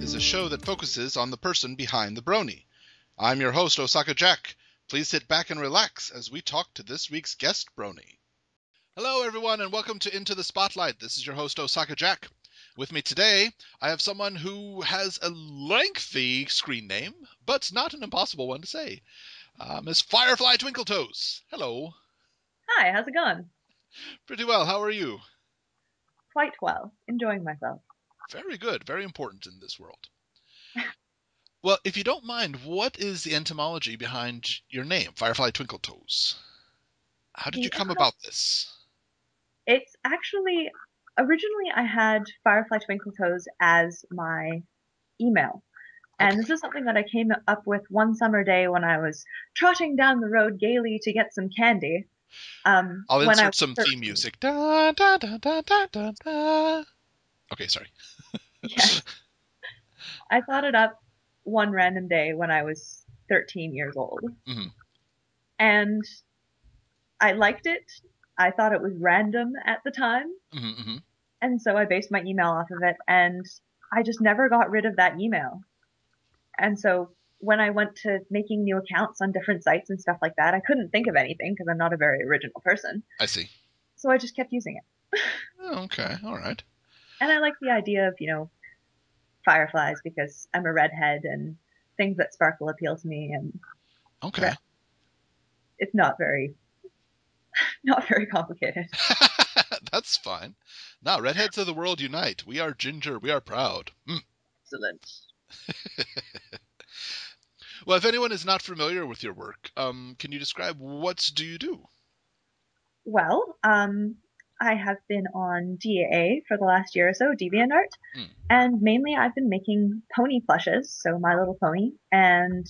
is a show that focuses on the person behind the brony. I'm your host, Osaka Jack. Please sit back and relax as we talk to this week's guest brony. Hello, everyone, and welcome to Into the Spotlight. This is your host, Osaka Jack. With me today, I have someone who has a lengthy screen name, but not an impossible one to say. Miss Fireflye Twinkletoes. Hello. Hi, how's it going? Pretty well. How are you? Quite well. Enjoying myself. Very good. Very important in this world. Well, if you don't mind, what is the etymology behind your name, Fireflye Twinkletoes? How did you come about this? It's actually, originally I had Fireflye Twinkletoes as my email. And this is something that I came up with one summer day when I was trotting down the road gaily to get some candy. I'll insert some theme music. Da, da, da, da, da, da, da. Okay, sorry. Yes. I thought it up one random day when I was 13 years old. Mm-hmm. And I liked it. I thought it was random at the time. Mm-hmm. And so I based my email off of it, and I just never got rid of that email. And so when I went to making new accounts on different sites and stuff like that, I couldn't think of anything because I'm not a very original person. I see. So I just kept using it. Oh, okay, all right. And I like the idea of, fireflies because I'm a redhead and things that sparkle appeal to me. And okay, it's not very complicated. That's fine. Now, redheads of the world unite. We are ginger. We are proud. Excellent. Well, if anyone is not familiar with your work, can you describe what do you do? Well, I have been on DAA for the last year or so, DeviantArt, and mainly I've been making pony plushes, so My Little Pony, and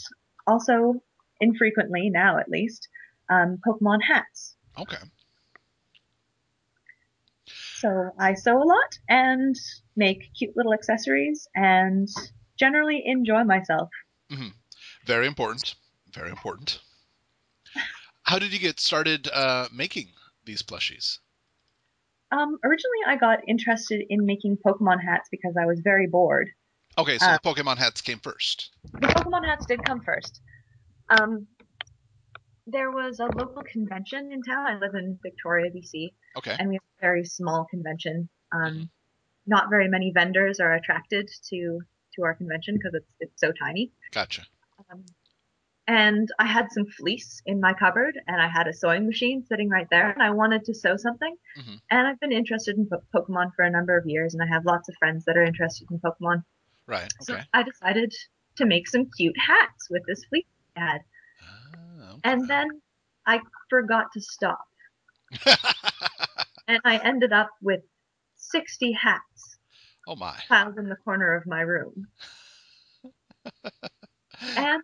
also, infrequently now at least, Pokemon hats. Okay. So I sew a lot and make cute little accessories and generally enjoy myself. Mm-hmm. Very important. Very important. How did you get started making these plushies? Originally I got interested in making Pokemon hats because I was very bored. Okay, so the Pokemon hats came first. The Pokemon hats did come first. There was a local convention in town. I live in Victoria, BC. Okay. And we have a very small convention. Not very many vendors are attracted to our convention because it's so tiny. Gotcha. And I had some fleece in my cupboard, and I had a sewing machine sitting right there, and I wanted to sew something. Mm-hmm. And I've been interested in Pokemon for a number of years, and I have lots of friends that are interested in Pokemon. Right. Okay. So I decided to make some cute hats with this fleece I had. Okay. And then I forgot to stop. And I ended up with 60 hats. Oh my. Piled in the corner of my room. And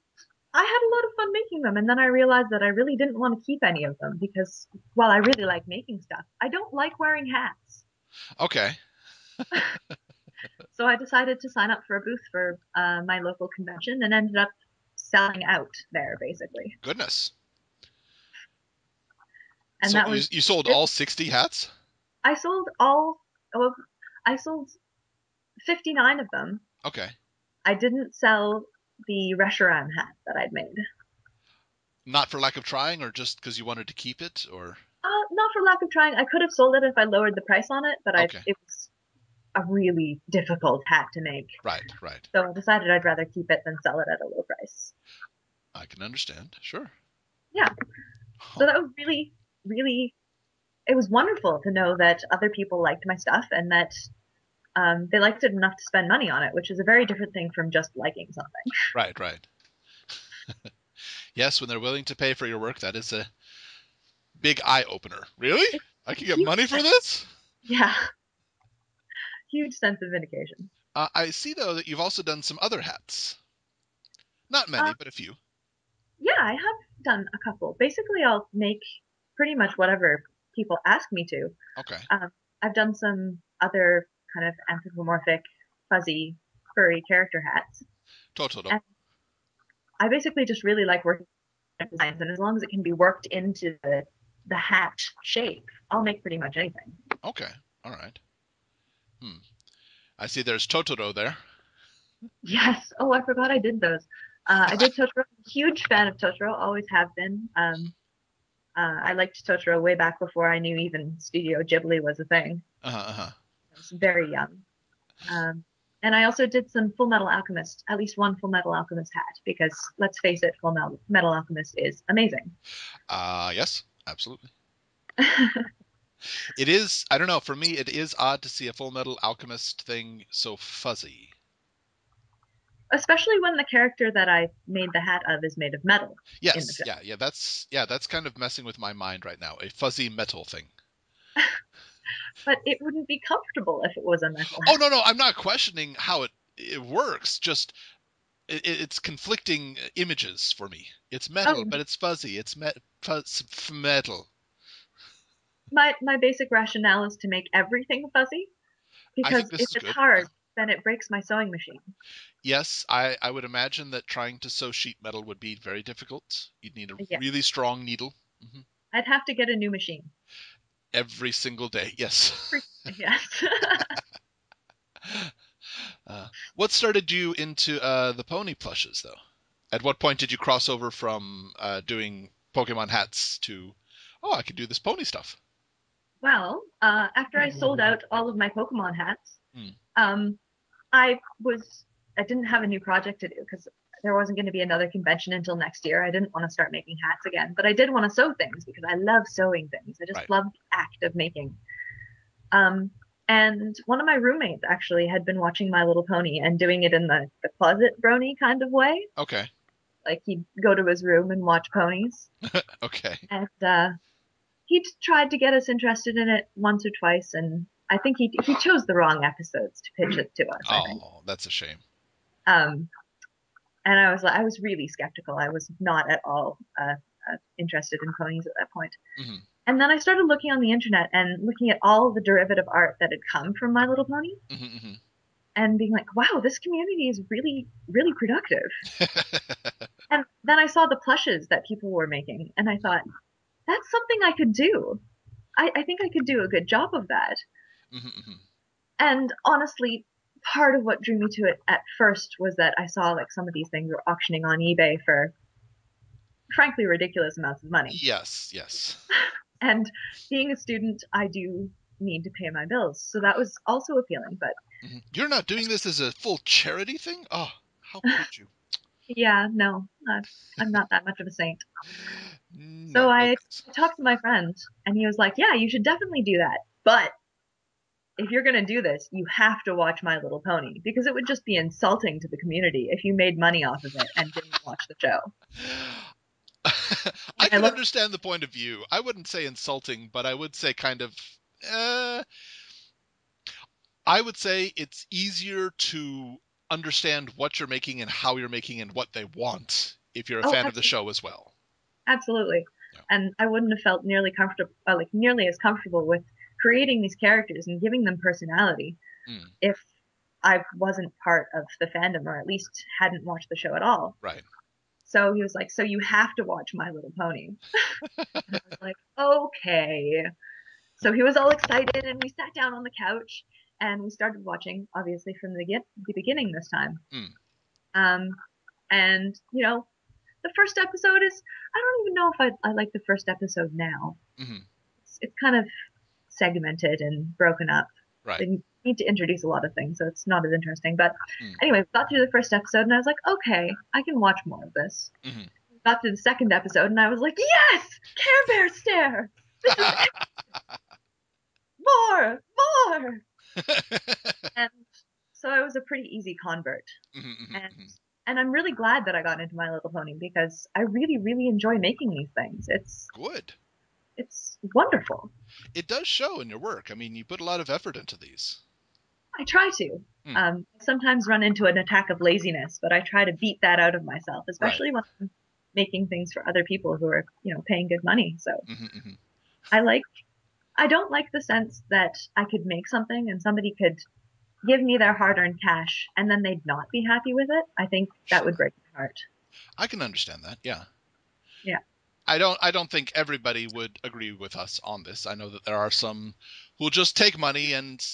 I had a lot of fun making them, and then I realized that I really didn't want to keep any of them because while I really like making stuff, I don't like wearing hats. Okay. So I decided to sign up for a booth for my local convention and ended up selling out there, basically. Goodness. And so that was you sold all 60 hats? I sold 59 of them. Okay. I didn't sell the Reshiram hat that I'd made. Not for lack of trying, or just because you wanted to keep it, or? Not for lack of trying. I could have sold it if I lowered the price on it, but Okay. it was a really difficult hat to make. Right. So I decided I'd rather keep it than sell it at a low price. I can understand. Sure. Yeah. So that was really, really, it was wonderful to know that other people liked my stuff and that they liked it enough to spend money on it, which is a very different thing from just liking something. Right. Yes, when they're willing to pay for your work, that is a big eye-opener. Really? I can get money for this? Yeah. Huge sense of vindication. I see, though, that you've also done some other hats. Not many, but a few. Yeah, I have done a couple. Basically, I'll make pretty much whatever people ask me to. Okay. I've done some other kind of anthropomorphic, fuzzy, furry character hats. Totally. And I basically just really like working with designs, and as long as it can be worked into the hat shape, I'll make pretty much anything. Okay. All right. I see there's Totoro there. Yes. Oh, I forgot I did those. I did Totoro. Huge fan of Totoro. Always have been. I liked Totoro way back before I knew even Studio Ghibli was a thing. Uh-huh, uh-huh. I was very young. Um, and I also did some Full Metal Alchemist, at least one Full Metal Alchemist hat, because let's face it, Metal Alchemist is amazing. Yes, absolutely. It is, I don't know, for me, it is odd to see a Full Metal Alchemist thing so fuzzy. Especially when the character that I made the hat of is made of metal in the Yes, film. yeah, that's kind of messing with my mind right now. A fuzzy metal thing. But it wouldn't be comfortable if it was a metal Oh hat. no, no, I'm not questioning how it works. Just it's conflicting images for me. It's metal, Oh, but it's fuzzy. It's metal. my basic rationale is to make everything fuzzy I think because this if is it's good. Yeah. hard, then it breaks my sewing machine. Yes, I would imagine that trying to sew sheet metal would be very difficult. You'd need a Yes, really strong needle. Hmm. I'd have to get a new machine. Every single day. Yes. Yes. Uh, what started you into the pony plushes, though? At what point did you cross over from doing Pokemon hats to, oh, I could do this pony stuff? Well, after I sold out all of my Pokemon hats, Hmm. um, I was I didn't have a new project to do because there wasn't going to be another convention until next year. I didn't want to start making hats again, but I did want to sew things because I love sewing things. I just Right. love the act of making. Um, and one of my roommates actually had been watching My Little Pony and doing it in the closet brony kind of way. Okay. Like he'd go to his room and watch ponies. Okay. And he tried to get us interested in it once or twice, and I think he chose the wrong episodes to pitch it to us, I think. Oh, that's a shame. Um, and I was really skeptical. I was not at all interested in ponies at that point. Hmm. And then I started looking on the internet and looking at all the derivative art that had come from My Little Pony, Hmm. Hmm. and being like, wow, this community is really, really productive. And then I saw the plushes that people were making, and I thought, that's something I could do. I think I could do a good job of that. Hmm. And honestly, part of what drew me to it at first was that I saw like some of these things were auctioning on eBay for frankly ridiculous amounts of money. Yes, yes. And being a student, I do need to pay my bills. So that was also appealing. But Hmm. You're not doing this as a full charity thing? Oh, how could you? yeah, no, I'm not that much of a saint. So No, no I thanks. talked to my friend and he was like, yeah, you should definitely do that. But if you're going to do this, you have to watch My Little Pony because it would just be insulting to the community if you made money off of it and didn't watch the show. I And I can looked, understand the point of view. I wouldn't say insulting, but I would say kind of. Uh, I would say it's easier to understand what you're making and how you're making and what they want if you're a oh, fan of the show as well. absolutely. Yeah. And I wouldn't have felt nearly comfortable, like nearly as comfortable with creating these characters and giving them personality Mm, if I wasn't part of the fandom or at least hadn't watched the show at all. right. So he was like, so you have to watch My Little Pony. And I was like, okay. So he was all excited and we sat down on the couch and we started watching, obviously from the beginning this time. Mm, Um, and you know, the first episode is I don't even know if I like the first episode now. hmm. It's kind of segmented and broken up. Right. They need to introduce a lot of things, so it's not as interesting. But Mm, anyway, got through the first episode and I was like, okay, I can watch more of this. hmm. Got through the second episode and I was like, yes, Care Bear stare. This is more, more. And so I was a pretty easy convert. Hmm. Hmm. And Hmm. and I'm really glad that I got into My Little Pony because I really, really enjoy making these things. Good. It's wonderful. It does show in your work. I mean, you put a lot of effort into these. I try to. Mm, I sometimes run into an attack of laziness, but I try to beat that out of myself, right. especially when I'm making things for other people who are, paying good money. So Hmm. Hmm. I like, I don't like the sense that I could make something and somebody could give me their hard-earned cash and then they'd not be happy with it. I think that would Sure. break my heart. I can understand that. Yeah. Yeah. I don't think everybody would agree with us on this. I know that there are some who'll just take money and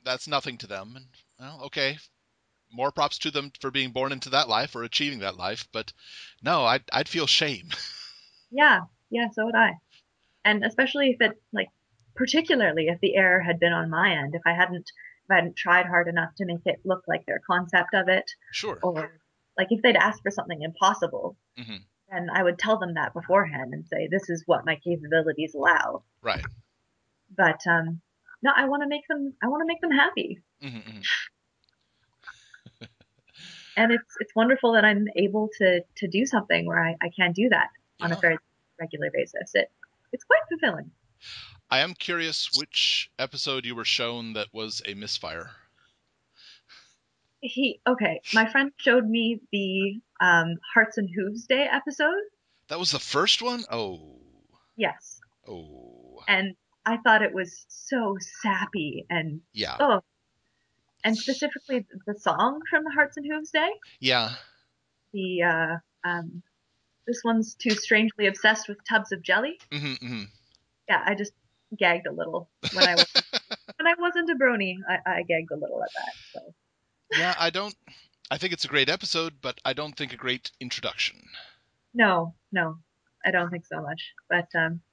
that's nothing to them. And well, okay. more props to them for being born into that life or achieving that life. But no, I'd feel shame. Yeah, yeah, so would I. And especially if it like particularly if the error had been on my end, if I hadn't tried hard enough to make it look like their concept of it, Sure. or like if they'd asked for something impossible, Hmm. then I would tell them that beforehand and say, this is what my capabilities allow. Right. But no, I want to make them happy. Hmm. Hmm. And it's wonderful that I'm able to do something where I can do that on a Yeah. very regular basis. It's quite fulfilling. I am curious which episode you were shown that was a misfire. Okay, my friend showed me the Hearts and Hooves Day episode. That was the first one? Oh. Yes. Oh. And I thought it was so sappy and Yeah. oh, and specifically the song from the Hearts and Hooves Day. Yeah. The this one's too strangely obsessed with tubs of jelly. Hmm. Hmm. Yeah, I just gagged a little when I wasn't a brony. I gagged a little at that. So Yeah, I think it's a great episode, but I don't think a great introduction. no, no, I don't think so much. But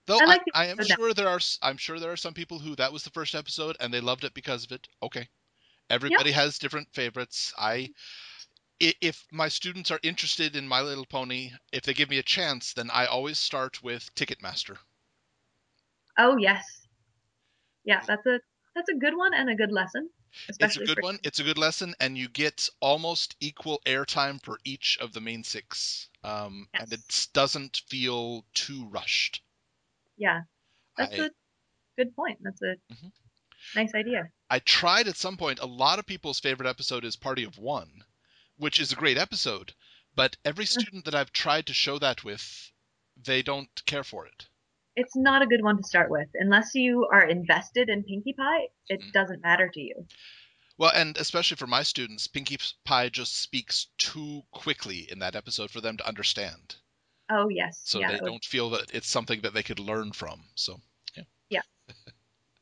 Though I I, like the I am episode now. sure I'm sure there are some people who that was the first episode and they loved it because of it. Okay. Yeah. Everybody has different favorites. If my students are interested in My Little Pony, if they give me a chance, then I always start with Ticketmaster. Oh yes. Yeah, that's a good one and a good lesson, It's a especially good for one. It's a good lesson, and you get almost equal airtime for each of the main six. And yes. it doesn't feel too rushed. Yeah, that's I a good point. That's a Mhm. nice idea. I tried at some point. A lot of people's favorite episode is Party of One, which is a great episode, but every student that I've tried to show that with, they don't care for it. It's not a good one to start with unless you are invested in Pinkie Pie. It Mhm. doesn't matter to you. Well, and especially for my students, Pinkie Pie just speaks too quickly in that episode for them to understand. Oh yes, So yeah, they that would don't feel that it's something that they could learn from. So, yeah. yeah,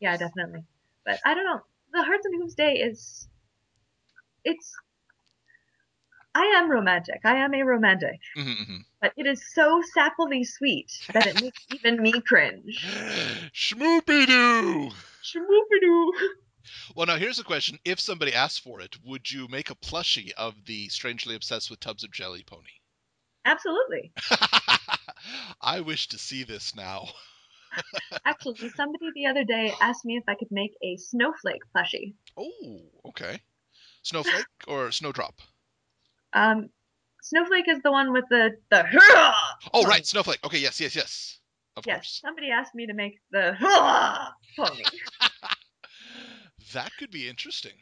yeah, definitely. But I don't know. The Hearts and Hooves Day is it's I am romantic. I am a romantic. Mm-hmm. But it is so sappily sweet that it makes even me cringe. Schmoopy Doo! Shmoopidoo. Well, now here's a question. If somebody asked for it, would you make a plushie of the strangely obsessed with tubs of jelly pony? Absolutely. I wish to see this now. Actually, somebody the other day asked me if I could make a snowflake plushie. Oh, okay. Snowflake or Snowdrop? Um, Snowflake is the one with the hurrah Oh, right, pony. Snowflake. Okay, yes, yes, yes. Of Yes, course. somebody asked me to make the hurrah pony, That could be interesting.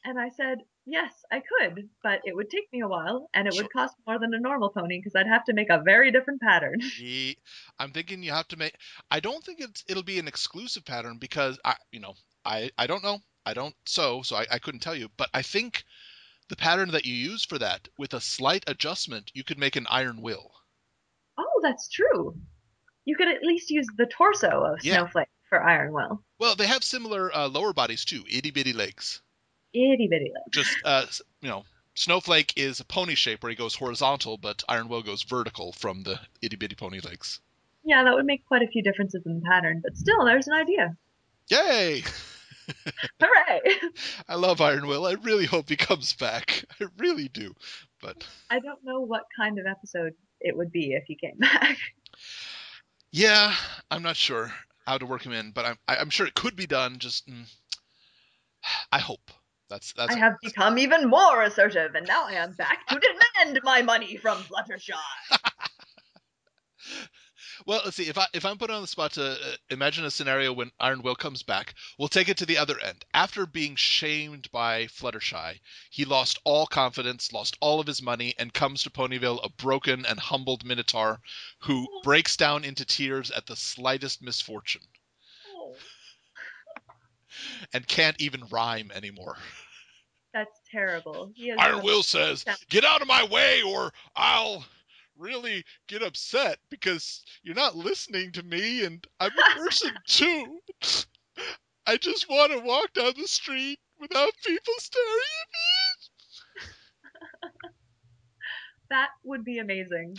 and I said yes, I could, but it would take me a while, and it Sure. would cost more than a normal pony because I'd have to make a very different pattern. I'm thinking you have to make. I don't think it'll be an exclusive pattern because I don't know. I don't so I couldn't tell you. But I think the pattern that you use for that, with a slight adjustment, you could make an iron will. Oh, that's true. You could at least use the torso of Yeah. Snowflake for Iron Will. Well, they have similar lower bodies too, itty bitty legs. Itty bitty legs. Just Snowflake is a pony shape where he goes horizontal, but Iron Will goes vertical from the itty bitty pony legs. Yeah, that would make quite a few differences in the pattern, but still, there's an idea. Yay! Hooray! I love Iron Will. I really hope he comes back. I really do. But I don't know what kind of episode it would be if he came back. yeah, I'm not sure how to work him in, but I'm sure it could be done. Just I hope. I That's have become even more assertive, and now I am back to demand my money from Fluttershy. well. Let's see. If I'm put on the spot to imagine a scenario when Iron Will comes back, we'll take it to the other end. After being shamed by Fluttershy, he lost all confidence, lost all of his money, and comes to Ponyville a broken and humbled Minotaur who Oh, breaks down into tears at the slightest misfortune oh, and can't even rhyme anymore. that's terrible. He is Iron the Will says, "Get out of my way, or I'll really get upset because you're not listening to me, and I'm a person too. I just want to walk down the street without people staring at me." That would be amazing.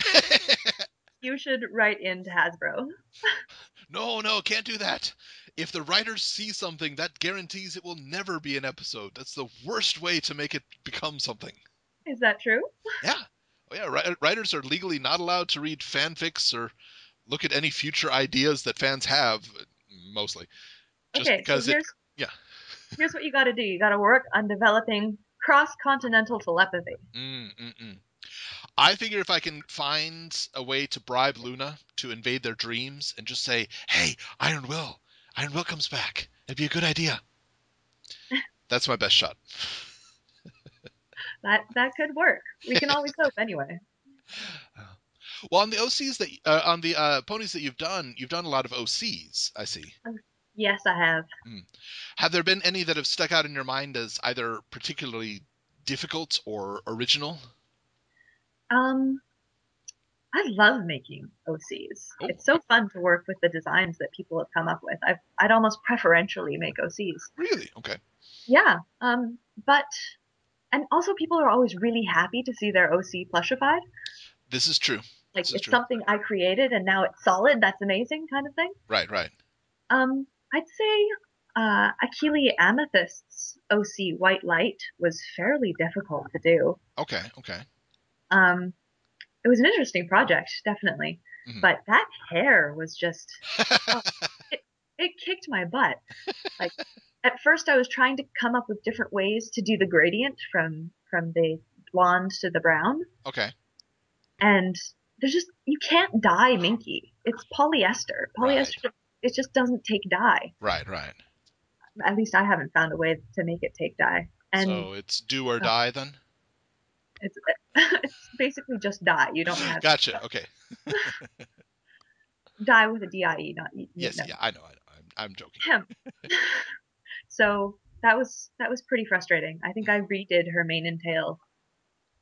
You should write into Hasbro. No, can't do that. If the writers see something, that guarantees it will never be an episode. That's the worst way to make it become something. Is that true? Yeah. Oh, yeah. Writers are legally not allowed to read fanfics or look at any future ideas that fans have, mostly. Just Okay, so because yeah. here's what you got to do. You got to work on developing cross-continental telepathy. I figure if I can find a way to bribe Luna to invade their dreams and just say, hey, Iron Will comes back. It'd be a good idea. That's my best shot. That could work. We can always hope anyway. Well, on the OCs on the ponies that you've done a lot of OCs, I see. Yes, I have. Have there been any that have stuck out in your mind as either particularly difficult or original? I love making OCs. Oh, It's so fun to work with the designs that people have come up with. I'd almost preferentially make OCs. really? Okay. Yeah. But and also people are always really happy to see their OC plushified. This is true. Like This is it's true. something I created and now it's solid. That's amazing, kind of thing. Right. I'd say Achille Amethyst's OC White Light was fairly difficult to do. Okay. Um, it was an interesting project, definitely. Mm-hmm. But that hair was just, oh, it kicked my butt. Like at first I was trying to come up with different ways to do the gradient from the blonde to the brown. Okay. And there's just, you can't dye Minky. It's polyester. Polyester, it just doesn't take dye. Right. At least I haven't found a way to make it take dye. And so it's do or die then? it's it's basically just dye. You don't have Gotcha. Okay. dye with a DIE, not Yes. no. Yeah. I know. I'm joking. So that was pretty frustrating. I think I redid her mane and tail.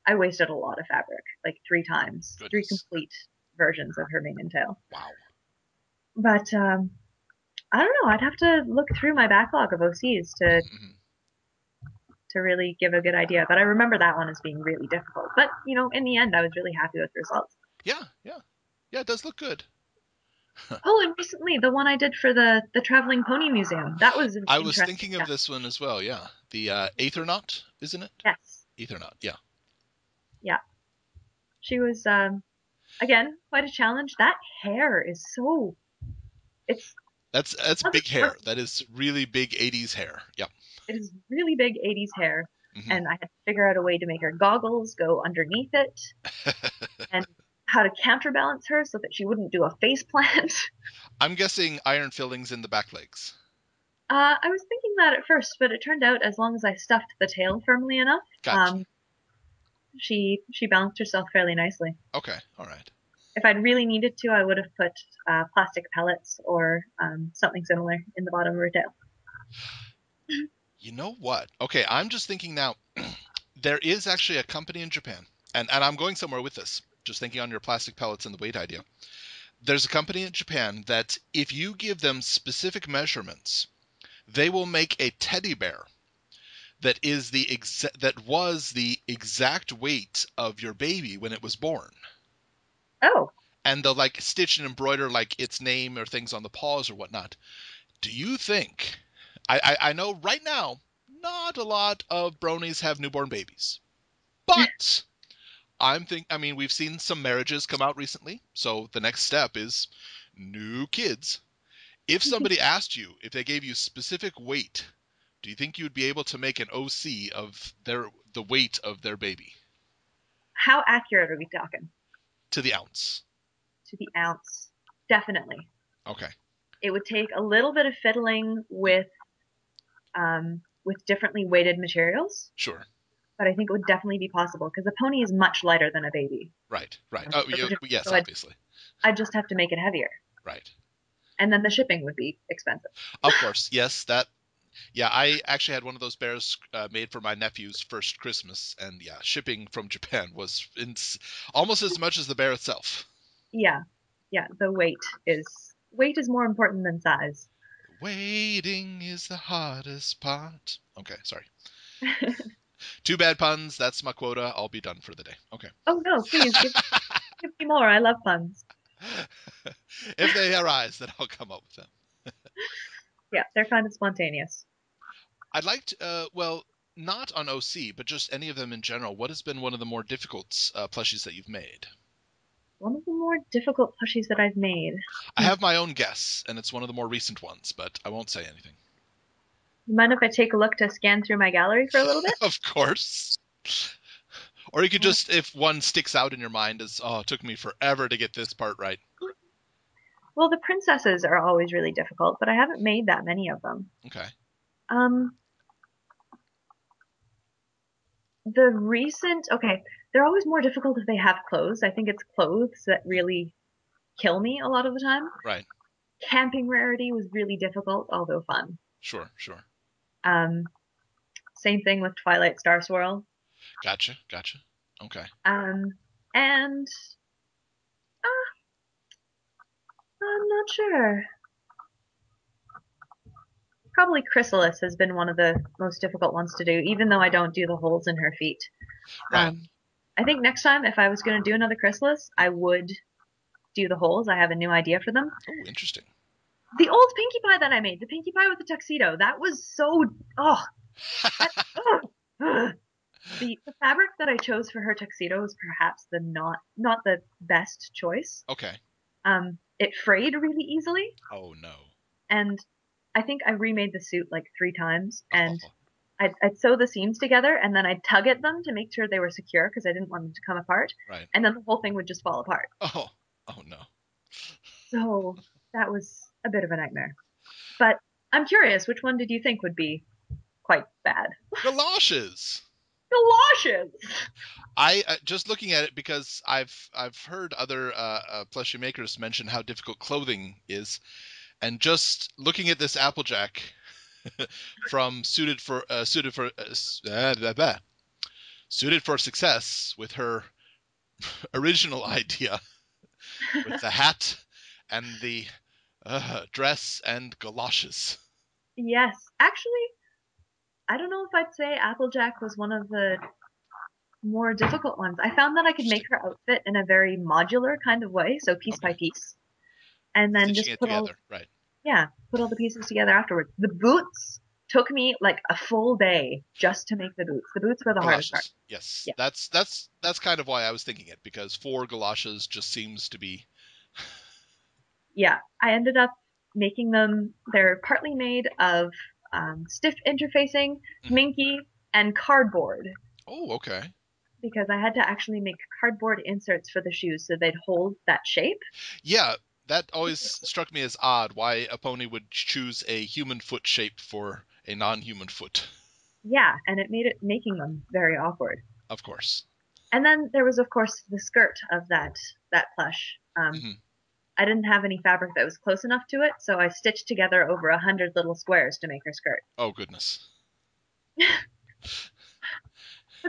I wasted a lot of fabric, like 3 times, Goodness. 3 complete versions of her mane and tail. Wow. But I don't know. I'd have to look through my backlog of OCs to really give a good idea. But I remember that one as being really difficult. But in the end, I was really happy with the results. Yeah. It does look good. Oh, and recently the one I did for the Traveling Pony Museum. That was I was thinking of this one as well. Yeah, the Aethernaut, isn't it? Yes. Aethernaut. Yeah. Yeah. She was again quite a challenge. That hair is so. That's big hair. That is really big 80s hair. Yep. It is really big 80s hair. Mm-hmm. And I had to figure out a way to make her goggles go underneath it. And how to counterbalance her so that she wouldn't do a face plant. I'm guessing iron fillings in the back legs. I was thinking that at first, but it turned out as long as I stuffed the tail firmly enough, Gotcha. She balanced herself fairly nicely. Okay, all right. If I'd really needed to, I would have put plastic pellets or something similar in the bottom of her tail. You know what? Okay, I'm just thinking now, there is actually a company in Japan, and I'm going somewhere with this, just thinking on your plastic pellets and the weight idea. There's a company in Japan that if you give them specific measurements, they will make a teddy bear that was the exact weight of your baby when it was born. Oh. And they'll like stitch and embroider like its name or things on the paws or whatnot. Do you think? I know right now not a lot of bronies have newborn babies, but I mean we've seen some marriages come out recently, so the next step is new kids. If somebody asked you if they gave you specific weight, do you think you'd be able to make an OC of the weight of their baby? How accurate are we talking? To the ounce. To the ounce. Definitely. Okay. It would take a little bit of fiddling with differently weighted materials. Sure. But I think it would definitely be possible because a pony is much lighter than a baby. Right. Oh, yes, so obviously. I'd just have to make it heavier. Right. And then the shipping would be expensive. Of course, yes. Yeah, I actually had one of those bears made for my nephew's first Christmas, and yeah, shipping from Japan was almost as much as the bear itself. Yeah, the weight is more important than size. Waiting is the hardest part. Okay, sorry. Two bad puns. That's my quota. I'll be done for the day. Okay. Oh no, please give me more. I love puns. If they arise, then I'll come up with them. Yeah, they're kind of spontaneous. I'd like to, well, not on OC, but just any of them in general. What has been one of the more difficult plushies that you've made? One of the more difficult plushies that I've made. I have my own guess, and it's one of the more recent ones, but I won't say anything. You mind if I take a look to scan through my gallery for a little bit? Of course. Or you could just, if one sticks out in your mind as, oh, it took me forever to get this part right. Well, the princesses are always really difficult, but I haven't made that many of them. Okay. Um, the recent, okay, they're always more difficult if they have clothes. I think it's clothes that really kill me a lot of the time. Right. Camping rarity was really difficult, although fun. Sure, sure. Um, Same thing with Twilight Star Swirl. Gotcha, gotcha. Okay. And I'm not sure. Probably Chrysalis has been one of the most difficult ones to do, even though I don't do the holes in her feet. Right. I think next time, if I was going to do another Chrysalis, I would do the holes. I have a new idea for them. Oh, interesting. The old Pinkie Pie that I made, the Pinkie Pie with the tuxedo, that was so, oh, that, oh. The fabric that I chose for her tuxedo is perhaps the not the best choice. Okay. It frayed really easily, Oh, no. and I think I remade the suit like 3 times, and Oh, I'd sew the seams together, and then I'd tug at them to make sure they were secure because I didn't want them to come apart, right. and then the whole thing would just fall apart. Oh, oh, no. So that was a bit of a nightmare. But I'm curious, which one did you think would be quite bad? Galoshes! Galoshes! I just looking at it because I've heard other plushie makers mention how difficult clothing is, and just looking at this Applejack from suited for success with her original idea with the hat and the dress and galoshes. Yes, actually, I don't know if I'd say Applejack was one of the more difficult ones. I found that I could make Interesting. her outfit in a very modular kind of way, so piece by Okay. piece, and then Stitching just it together, right? put all the pieces together afterwards. The boots took me like a full day just to make the boots. The boots were the hardest part. Galoshes. Yes. Yeah. That's kind of why I was thinking it, because 4 galoshes just seems to be Yeah. I ended up making them, they're partly made of stiff interfacing, minky, and cardboard Oh, okay. because I had to actually make cardboard inserts for the shoes so they'd hold that shape. Yeah, that always struck me as odd why a pony would choose a human foot shape for a non-human foot. Yeah, and it made it making them very awkward. Of course. And then there was, of course, the skirt of that plush. Hmm. I didn't have any fabric that was close enough to it, so I stitched together over 100 little squares to make her skirt. Oh, goodness. But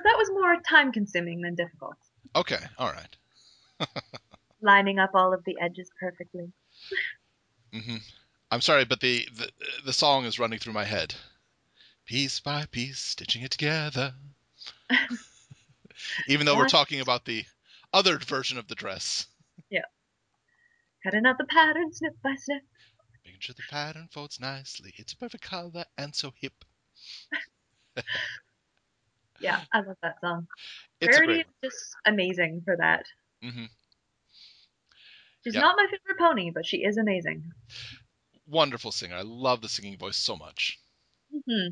that was more time consuming than difficult. Okay, all right. Lining up all of the edges perfectly. Hmm. I'm sorry, but the song is running through my head. Piece by piece, stitching it together. Even though we're One, talking about the other version of the dress. yeah. Cutting out the pattern, snip by snip. Making sure the pattern folds nicely. It's a perfect color and so hip. Yeah, I love that song. It's a Rarity great is one. just amazing for that. Hmm. She's Yeah, not my favorite pony, but she is amazing. wonderful singer. I love the singing voice so much. Hmm.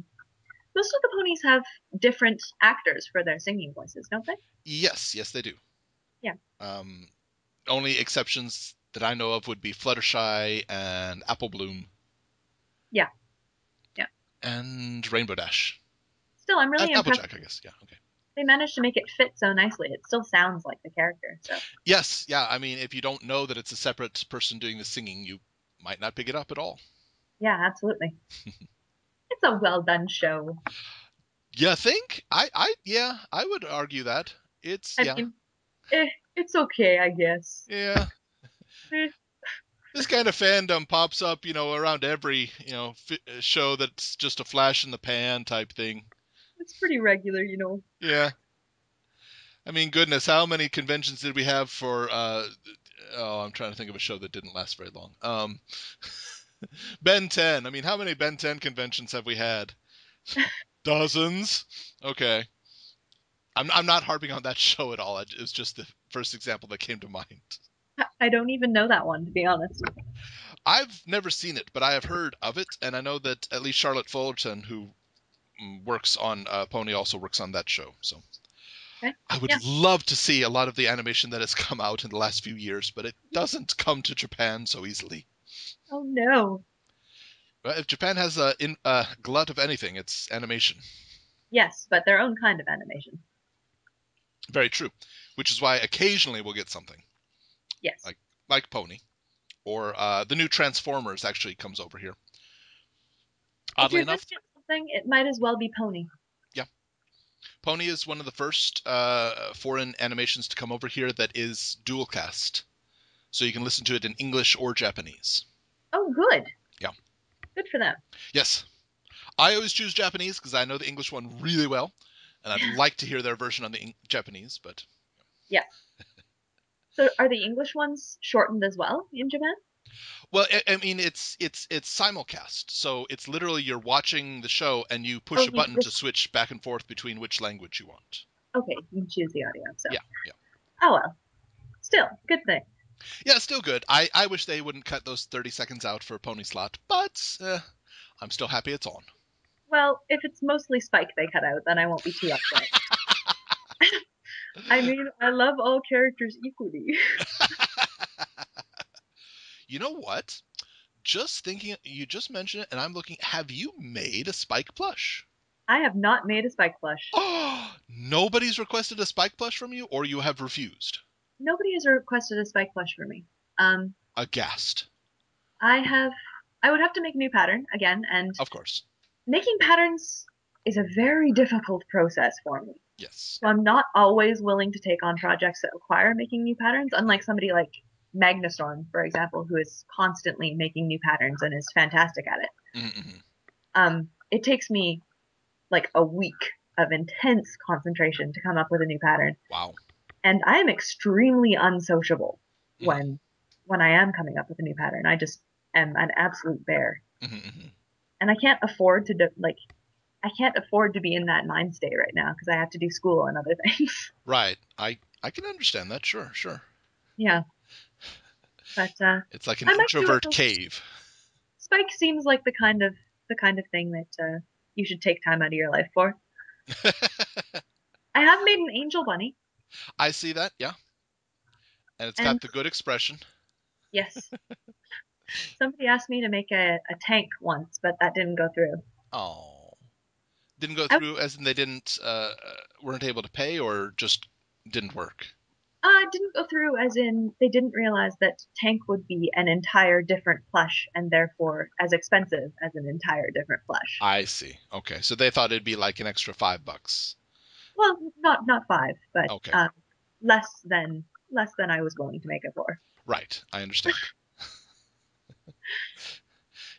Most of the ponies have different actors for their singing voices, don't they? Yes, yes, they do. Yeah. Um, Only exceptions that I know of would be Fluttershy and Apple Bloom Yeah. Yeah. and Rainbow Dash. Still, I'm And really impressed. Applejack, I guess. Yeah, okay. They managed to make it fit so nicely. It still sounds like the character. So Yes, yeah. I mean, if you don't know that it's a separate person doing the singing, you might not pick it up at all. yeah, absolutely. It's a well done show. You think? Yeah, I would argue that. It's, I yeah, mean, it's okay, I guess. yeah. Eh, This kind of fandom pops up, around every, show that's just a flash in the pan type thing. It's pretty regular, you know. Yeah. I mean, goodness, how many conventions did we have for? I'm trying to think of a show that didn't last very long. Ben 10. I mean, how many Ben 10 conventions have we had? Dozens. Okay. I'm not harping on that show at all. It's just the first example that came to mind. I don't even know that one, to be honest. I've never seen it, but I have heard of it, and I know that at least Charlotte Fullerton, who works on Pony, also works on that show. So Okay. I would Yeah. love to see a lot of the animation that has come out in the last few years, but it doesn't come to Japan so easily. Oh no. But if Japan has a glut of anything, it's animation. Yes, but their own kind of animation. Very true. Which is why occasionally we'll get something Yes. like Pony, or the new Transformers actually comes over here. If Oddly you're gonna enough, get something, it might as well be Pony. yeah, Pony is one of the first foreign animations to come over here that is dual cast, so you can listen to it in English or Japanese. Oh, good. Yeah. Good for them. Yes. I always choose Japanese because I know the English one really well, and I'd like to hear their version on the Japanese, but Yeah. So are the English ones shortened as well in Japan? well, I mean it's simulcast, so it's literally you're watching the show and you push Oh, a you button to just switch back and forth between which language you want. okay. You can choose the audio. So, Yeah, yeah, oh well. Still, good thing. yeah. Still good. I wish they wouldn't cut those 30 seconds out for Pony Slot, but I'm still happy it's on. Well, if it's mostly Spike they cut out, then I won't be too upset. I mean, I love all characters equally. You know what? Just thinking, you just mentioned it, and I'm looking. Have you made a Spike plush? I have not made a Spike plush. Oh, nobody's requested a Spike plush from you, or you have refused. Nobody has requested a Spike plush for me. Um, Aghast. I have. I would have to make a new pattern again, and Of course. making patterns is a very difficult process for me. Yes. So I'm not always willing to take on projects that require making new patterns, unlike somebody like Magnastorm, for example, who is constantly making new patterns and is fantastic at it. Mm-hmm. It takes me like a week of intense concentration to come up with a new pattern. Wow. And I am extremely unsociable Mm-hmm. when I am coming up with a new pattern. I just am an absolute bear. Mm-hmm. And I can't afford to I can't afford to be in that mind state right now because I have to do school and other things. Right. I can understand that. Sure, sure. Yeah, but It's like an I might do it. introvert cave. Spike seems like the kind of thing that you should take time out of your life for. I have made an angel bunny, I see that, yeah. And it's got and the good expression. yes, somebody asked me to make a tank once, but that didn't go through. Oh. Didn't go I through as in they didn't weren't able to pay or just didn't work. didn't go through as in they didn't realize that tank would be an entire different plush and therefore as expensive as an entire different plush. I see. Okay. So they thought it'd be like an extra $5. Well, not five, but Okay. less than I was willing to make it for. Right. I understand.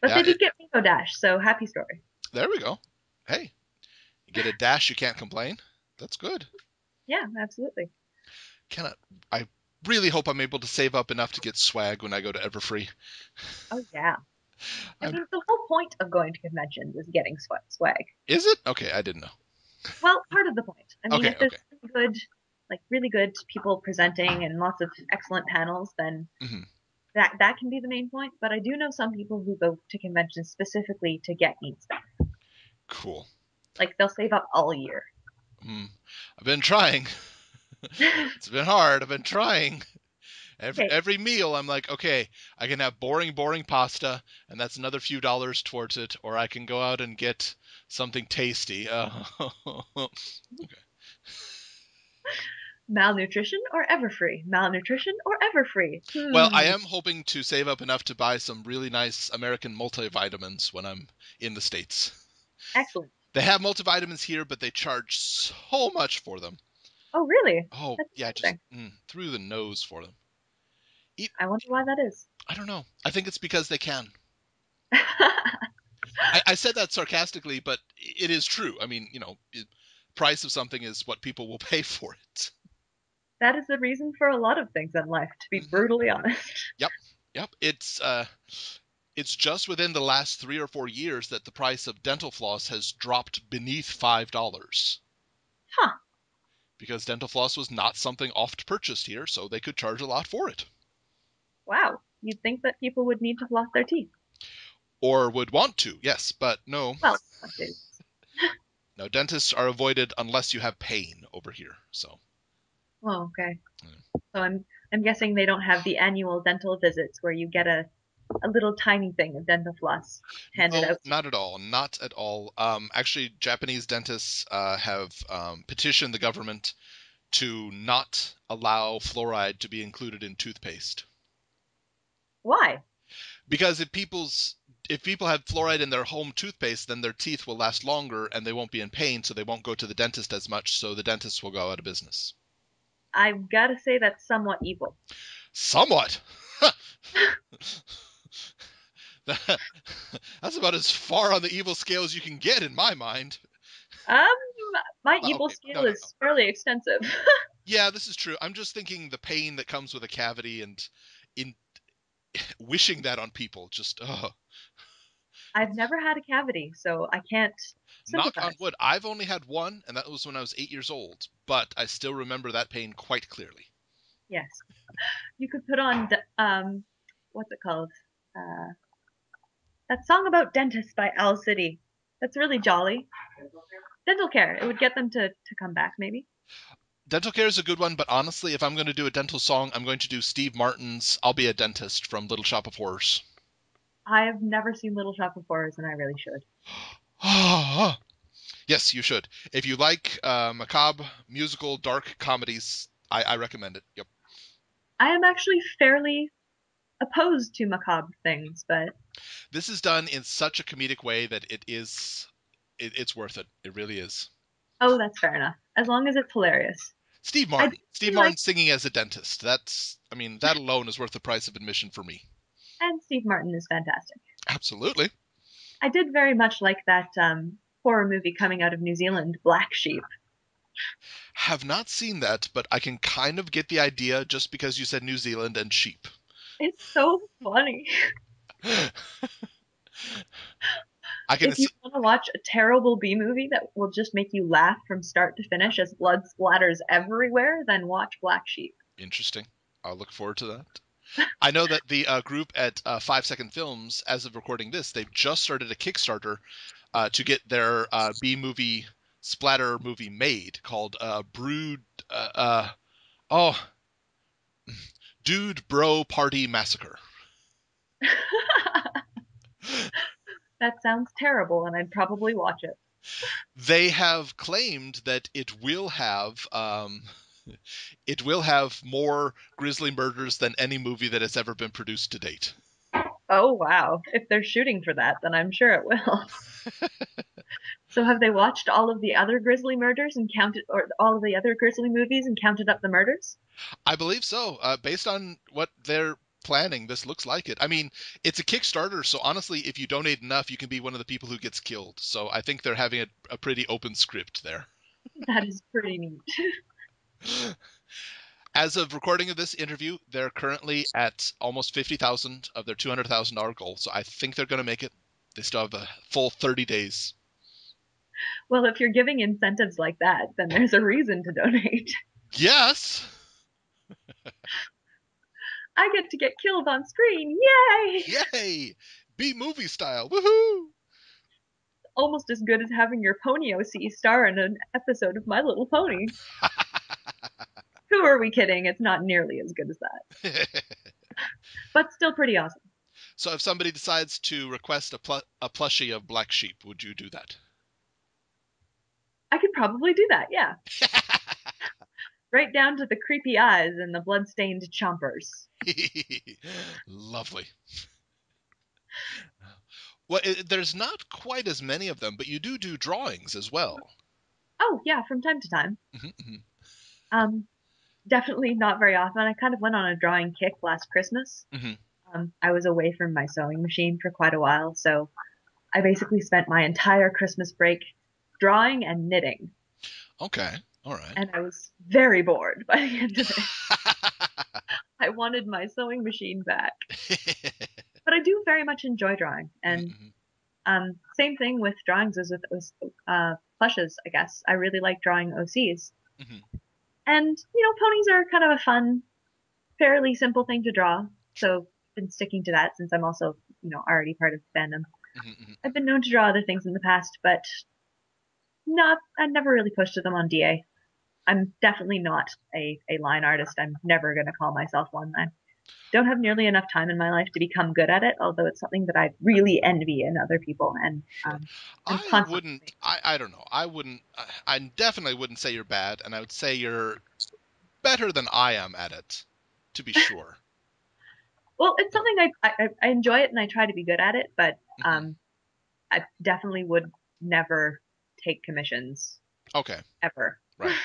But Yeah, they did get Rainbow Dash, so happy story. there we go. Hey, you get a dash, you can't complain. That's good. Yeah, absolutely. Cannot I really hope I'm able to save up enough to get swag when I go to Everfree. Oh yeah. I I'm, mean, the whole point of going to conventions is getting swag. is it? Okay, I didn't know. Well, part of the point. I mean, Okay, if there's okay. really good people presenting and lots of excellent panels, then Hmm. that can be the main point. But I do know some people who go to conventions specifically to get neat stuff. Cool. Like they'll save up all year. I've been trying. It's been hard. I've been trying. Okay, Every meal, I'm like, okay, I can have boring pasta, and that's another few dollars towards it, or I can go out and get something tasty. Okay. malnutrition or Everfree? Malnutrition or Everfree? Well, I am hoping to save up enough to buy some really nice American multivitamins when I'm in the States. Excellent. They have multivitamins here, but they charge so much for them. Oh, really? Oh, That's yeah, just interesting. through the nose for them. I wonder why that is. I don't know. I think it's because they can. I said that sarcastically, but it is true. I mean, price of something is what people will pay for it. That is the reason for a lot of things in life, to be Hmm. brutally honest. Yep, yep. It's just within the last 3 or 4 years that the price of dental floss has dropped beneath $5 Huh. because dental floss was not something oft purchased here, so they could charge a lot for it. Wow. You'd think that people would need to floss their teeth. Or would want to, yes, but no. Well, what do? No, dentists are avoided unless you have pain over here. So, Oh, okay. yeah. So I'm guessing they don't have the annual dental visits where you get a little tiny thing of dental floss handed No, out. not at all. Not at all. Actually, Japanese dentists have petitioned the government to not allow fluoride to be included in toothpaste. Why? Because if people have fluoride in their home toothpaste, then their teeth will last longer and they won't be in pain, so they won't go to the dentist as much, so the dentists will go out of business. I've got to say that's somewhat evil. Somewhat. That's about as far on the evil scale as you can get in my mind. Um, my Well, evil okay, no, scale no, no. is fairly extensive. Yeah, this is true. I'm just thinking the pain that comes with a cavity and in wishing that on people. Just I've never had a cavity, so I can't knock on sympathize. wood. I've only had one, and that was when I was 8 years old. But I still remember that pain quite clearly. Yes, you could put on what's it called? Uh, that song about dentists by Owl City. That's really jolly. Dental care. It would get them to come back, maybe. Dental care is a good one, but honestly, if I'm going to do a dental song, I'm going to do Steve Martin's "I'll Be a Dentist" from Little Shop of Horrors. I've never seen Little Shop of Horrors, and I really should. Yes, you should. If you like macabre, musical, dark comedies, I recommend it. Yep. I am actually fairly opposed to macabre things, but This is done in such a comedic way that it's worth it. It really is. oh, that's fair enough. As long as it's hilarious. Steve I Martin. Steve really like, Martin singing as a dentist. I mean, that alone is worth the price of admission for me. and Steve Martin is fantastic. Absolutely. I did very much like that horror movie coming out of New Zealand, Black Sheep. Have not seen that, but I can kind of get the idea just because you said New Zealand and sheep. It's so funny. I can If you see. want to watch a terrible B movie that will just make you laugh from start to finish as blood splatters everywhere, then watch Black Sheep. Interesting. I'll look forward to that. I know that the group at 5 Second Films, as of recording this, they've just started a Kickstarter to get their B movie splatter movie made called Brood. Oh, Dude Bro Party Massacre. That sounds terrible, and I'd probably watch it. They have claimed that it will have more grisly murders than any movie that has ever been produced to date. Oh, wow. If they're shooting for that, then I'm sure it will. So have they watched all of the other grisly murders and counted, or all of the other grisly movies and counted up the murders? I believe so. Based on what they're planning, this looks like it. I mean, it's a Kickstarter, so honestly, if you donate enough, you can be one of the people who gets killed. So I think they're having a pretty open script there. That is pretty neat. As of recording of this interview, they're currently at almost 50,000 of their $200,000 goal. So I think they're going to make it. They still have a full 30 days. Well, if you're giving incentives like that, then there's a reason to donate. Yes. I get to get killed on screen. Yay! Yay! B movie style. Woohoo! Almost as good as having your pony OC star in an episode of My Little Pony. Who are we kidding? It's not nearly as good as that, but still pretty awesome. So if somebody decides to request a plushie of Black Sheep, would you do that? I could probably do that, yeah. Right down to the creepy eyes and the blood-stained chompers. Lovely. Well, there's not quite as many of them, but you do drawings as well. Oh, yeah, from time to time. Mm-hmm. Um, Definitely not very often. I kind of went on a drawing kick last Christmas. Mm-hmm. I was away from my sewing machine for quite a while, so I basically spent my entire Christmas break drawing and knitting, Okay. All right. and I was very bored by the end of it. I wanted my sewing machine back. But I do very much enjoy drawing, and Mhm, same thing with drawings as with plushes, I guess. I really like drawing OCs. mhm. And, ponies are kind of a fun, fairly simple thing to draw. Sure. So I've been sticking to that since I'm also, already part of the fandom. Mhm, mhm. I've been known to draw other things in the past, but I never really pushed them on DA. I'm definitely not a line artist. I'm never going to call myself one. I don't have nearly enough time in my life to become good at it, although it's something that I really envy in other people, and Sure. I'm I constantly. wouldn't. I don't know. I wouldn't. I definitely wouldn't say you're bad, and I would say you're better than I am at it, to be sure. Well, it's Yeah. something I enjoy it and I try to be good at it, but Mhm. I definitely would never take commissions Okay. ever. Right.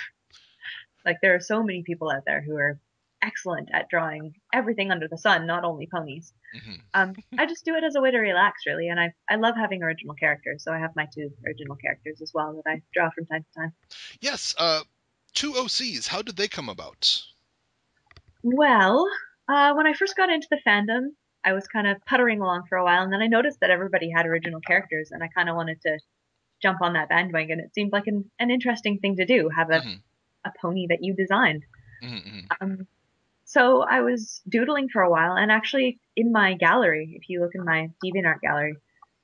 Like there are so many people out there who are excellent at drawing everything under the sun, not only ponies. Mhm. I just do it as a way to relax, really, and I love having original characters, so I have my two original characters as well that I draw from time to time. Yes. Two OCs. How did they come about? Well, when I first got into the fandom, I was kind of puttering along for a while, and then I noticed that everybody had original characters, and I kind of wanted to jump on that bandwagon. It seemed like an interesting thing to do, have Mhm. a pony that you designed. Mhm. Mhm. Um, so I was doodling for a while, and actually in my gallery, if you look in my DeviantArt gallery,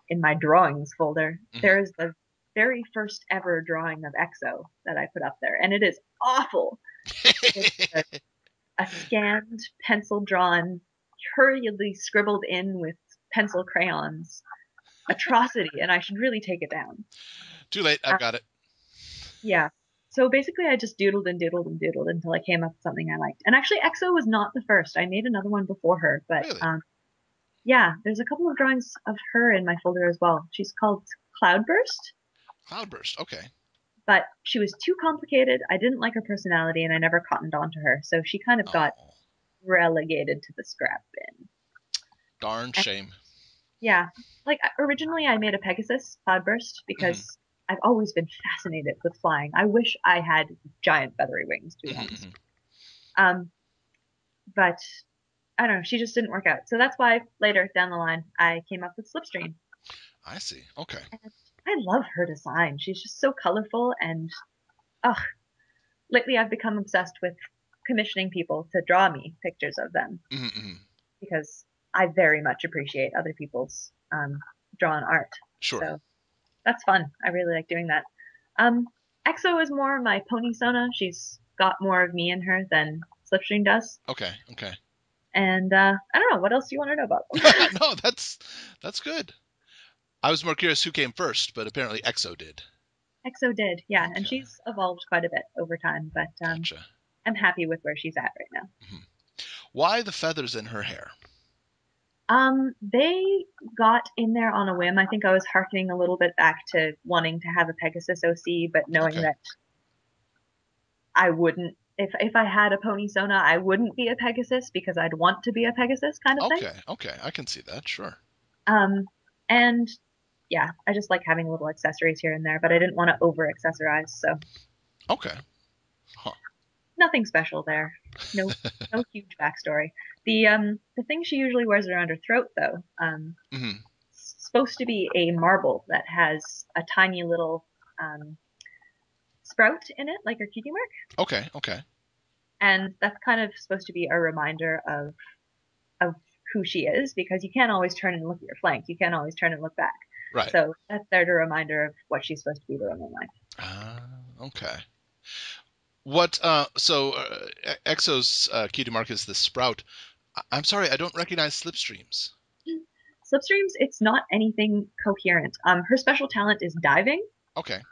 in my drawings folder, Mhm. there is the very first ever drawing of EXO that I put up there, and it is awful. It's a scanned, pencil drawn, hurriedly scribbled in with pencil crayons atrocity, and I should really take it down. Too late. Uh, I've got it. yeah. So basically, I just doodled and doodled and doodled until I came up with something I liked. And actually, EXO was not the first. I made another one before her, but Really? yeah, there's a couple of drawings of her in my folder as well. She's called Cloudburst, Cloudburst. Okay. but she was too complicated. I didn't like her personality, and I never cottoned on to her. So she kind of got Oh, relegated to the scrap bin. darn And shame. yeah, like originally I made a Pegasus Cloudburst Mhm. because I've always been fascinated with flying. I wish I had giant feathery wings, to be Mhm. honest. Mhm. Um, but I don't know, she just didn't work out. So that's why later down the line I came up with Slipstream. I see. Okay. And I love her design. She's just so colorful and ugh, lately I've become obsessed with commissioning people to draw me pictures of them Mhm. Mhm. because I very much appreciate other people's drawn art. Sure. So that's fun. I really like doing that. Um, EXO is more my pony Sona. She's got more of me in her than Slipstream does. Okay. Okay. And I don't know. What else do you want to know about them? No, that's good. I was more curious who came first, but apparently EXO did. EXO did, yeah, and Okay. she's evolved quite a bit over time, but Gotcha. I'm happy with where she's at right now. Mhm. Why the feathers in her hair? They got in there on a whim. I think I was harkening a little bit back to wanting to have a Pegasus OC, but knowing Okay. that I wouldn't, if I had a pony Sona, I wouldn't be a Pegasus because I'd want to be a Pegasus kind of thing. Okay. Okay. I can see that. Sure. Um, and yeah, I just like having little accessories here and there, but I didn't want to over accessorize, so Okay. Huh. nothing special there. No, no huge backstory. The thing she usually wears around her throat, though, Mhm. supposed to be a marble that has a tiny little sprout in it, like her cutie mark, Okay. Okay. and that's kind of supposed to be a reminder of who she is because you can't always turn and look at your flank. You can't always turn and look back. Right. So that's there to reminder of what she's supposed to be doing in life. Okay. What so EXO's cutie mark is the sprout. I'm sorry, I don't recognize slipstreams. Slipstreams, it's not anything coherent. Her special talent is diving. Okay.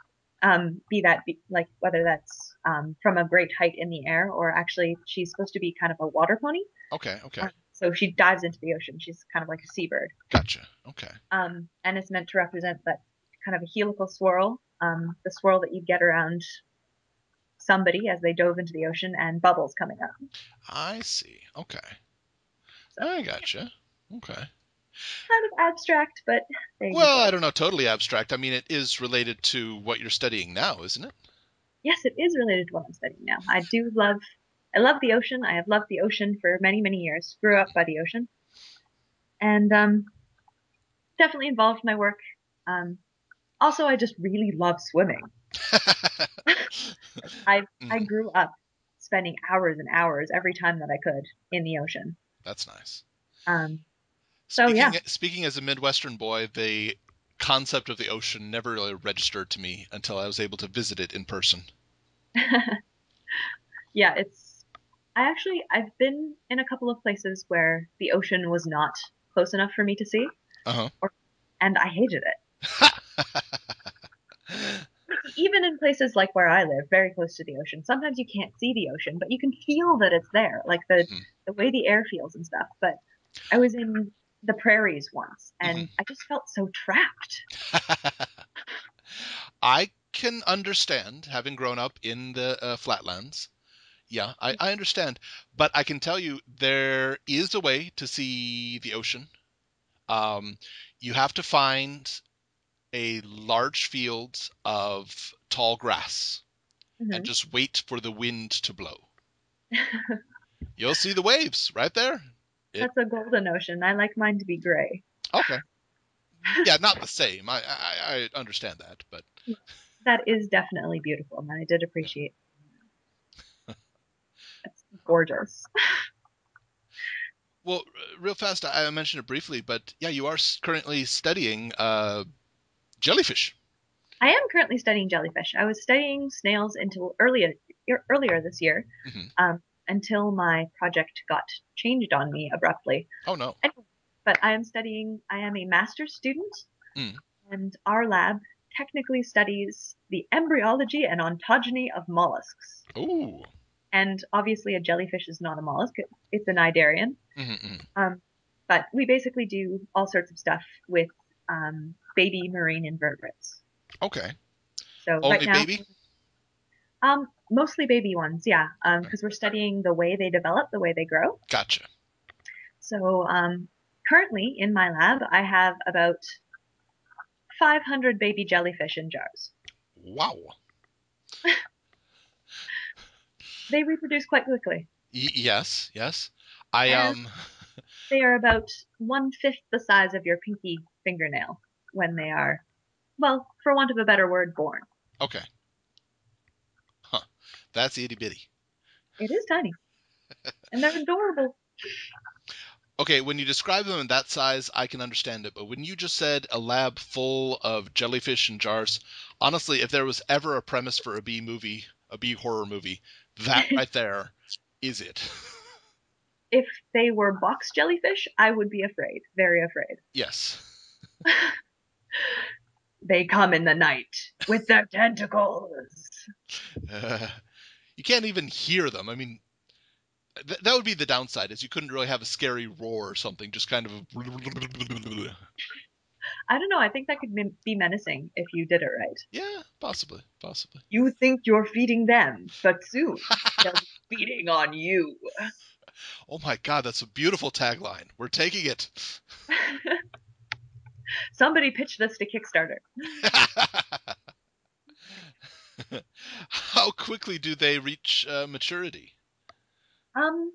Like whether that's from a great height in the air or actually she's supposed to be kind of a water pony. Okay. Okay. So she dives into the ocean. She's kind of like a seabird. Gotcha. Okay. And it's meant to represent that kind of a helical swirl, the swirl that you get around somebody as they dove into the ocean and bubbles coming up. I see. Okay. So I gotcha. Okay. Kind of abstract, but there you Well, I go. don't know, totally abstract. I mean, it is related to what you're studying now, isn't it? Yes, it is related to what I'm studying now. I love the ocean. I have loved the ocean for many, many years. Grew up by the ocean, and definitely involved in my work. Um, Also, I just really love swimming. I Mhm. grew up spending hours and hours every time that I could in the ocean. That's nice. Um, so yeah. Speaking as a Midwestern boy, the concept of the ocean never really registered to me until I was able to visit it in person. Yeah, I've been in a couple of places where the ocean was not close enough for me to see, Uh or, and I hated it. huh. Even in places like where I live, very close to the ocean, sometimes you can't see the ocean, but you can feel that it's there, like the way the air feels and stuff. But I was in the prairies once, and I just felt so trapped. I can understand, having grown up in the flatlands. Yeah, I understand. But I can tell you there is a way to see the ocean. Um, you have to find a large field of tall grass and Hmm. just wait for the wind to blow. You'll see the waves right there. It That's a golden ocean. I like mine to be gray. okay. Yeah, not the same. I understand that, but That is definitely beautiful, and I did yeah. appreciate it. It's gorgeous. Well, real fast, I mentioned it briefly, but yeah, you are currently studying jellyfish. I am currently studying jellyfish. I was studying snails until earlier this year, Hmm. until my project got changed on me abruptly. Oh no. Anyway, but I am studying. I am a master's student, Mm. and our lab technically studies the embryology and ontogeny of mollusks. Ooh. And obviously, a jellyfish is not a mollusk; it's an idarian. Mm-hmm. Um, but we basically do all sorts of stuff with baby marine invertebrates. Okay. So right Only now, baby? mostly baby ones, yeah, Okay. because we're studying the way they develop, the way they grow. Gotcha. So currently in my lab, I have about 500 baby jellyfish in jars. Wow. They reproduce quite quickly, Yes, yes. I and they are about one-fifth the size of your pinky fingernail when they are, well, for want of a better word, born. okay. Huh. That's itty bitty. It is tiny, and they're adorable. Okay, when you describe them in that size, I can understand it. But when you just said a lab full of jellyfish in jars, honestly, if there was ever a premise for a B movie, a B horror movie, that right there is it. If they were box jellyfish, I would be afraid, very afraid. Yes. They come in the night with their tentacles. Uh, you can't even hear them. I mean, that would be the downside, is you couldn't really have a scary roar or something, just kind of. I don't know. I think that could be menacing if you did it right. Yeah, possibly, possibly. You think you're feeding them, but soon they'll be feeding on you. Oh my God, that's a beautiful tagline. We're taking it. Somebody pitch this to Kickstarter. How quickly do they reach maturity? Um,